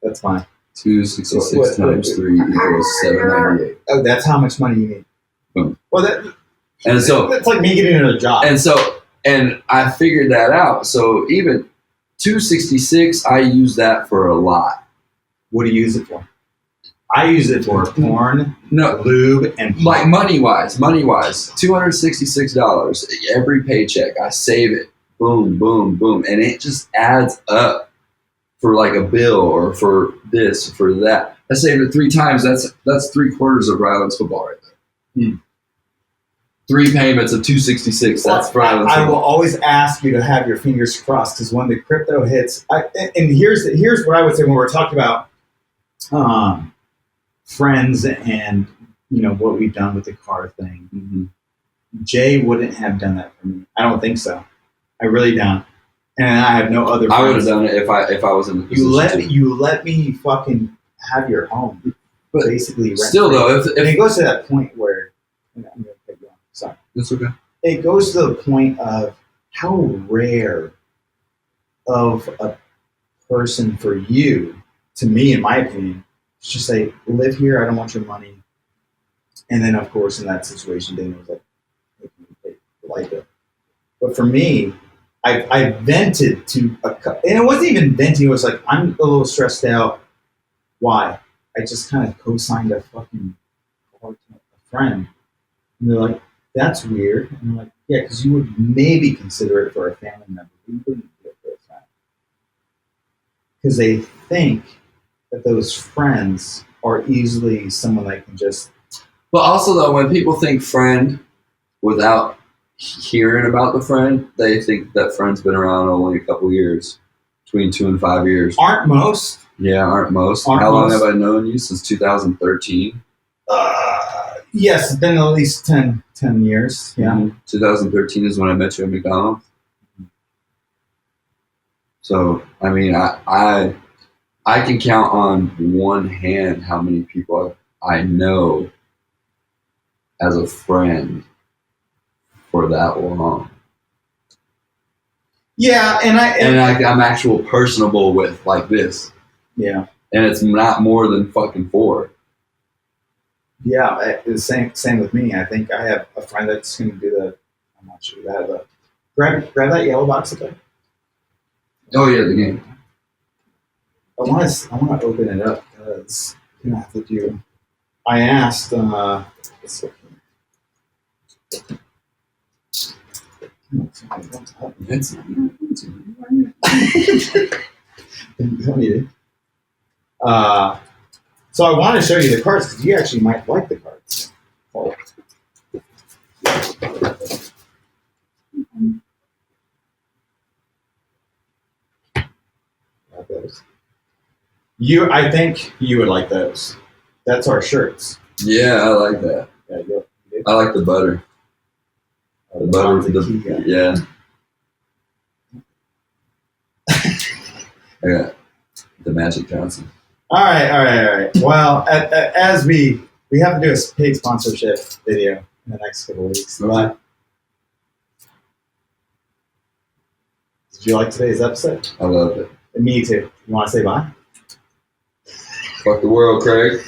That's fine. 266 times 3 equals 798. Oh, that's how much money you need. Boom. Well, that's like me getting another job. And I figured that out. So even 266, I use that for a lot. What do you use it for? I use it for porn, lube, and pop. Like money wise, $266 every paycheck. I save it. Boom, boom, boom, and it just adds up for like a bill or for this, for that. I saved it 3 times. That's 3/4 of Ryland's football right there. 3 payments of $266. That's for Ryland's I football. will always ask you to have your fingers crossed because when the crypto hits, and here's what I would say when we're talking about friends and what we've done with the car thing. Mm-hmm. Jay wouldn't have done that for me. I don't think so. I really don't. And I have no other friends. I would have done it if I was in the position. You let me fucking have your home. But basically still though, if it goes to that point where I'm gonna take you on. Sorry. That's okay. It goes to the point of how rare of a person for you, to me, in my opinion, to just say, live here, I don't want your money. And then, of course, in that situation, Dana was like, take the light bill. But for me, I vented to and it wasn't even venting, it was like, I'm a little stressed out. Why? I just kind of co-signed a fucking card to a friend. And they're like, that's weird. And I'm like, yeah, because you would maybe consider it for a family member. You wouldn't do it for a friend. Because they think that those friends are easily someone that can just... But also, though, when people think friend without hearing about the friend, they think that friend's been around only a couple years, between 2 and 5 years. Aren't most? Yeah, aren't most. How long have I known you? Since 2013? Yes, it's been at least 10 years. Yeah. Mm-hmm. 2013 is when I met you at McDonald's. So, I mean, I can count on one hand how many people I know as a friend for that long. Yeah, and I'm actual personable with like this. Yeah. And it's not more than fucking 4. Yeah, the same with me. I think I have a friend that's going to do I'm not sure that, but grab that yellow box again. Oh yeah, the game. I want to open it up because you have to do. I asked. It's, Don't need it. So I want to show you the cards because you actually might like the cards. Oh. Like those. I think you would like those. That's our shirts. yeah, I like that. Yeah, you I like the butter. The butter, yeah. I got the Magic Johnson. All right. Well, as we have to do a paid sponsorship video in the next couple of weeks. But did you like today's episode? I love it. Me too. You want to say bye? Fuck the world, Craig.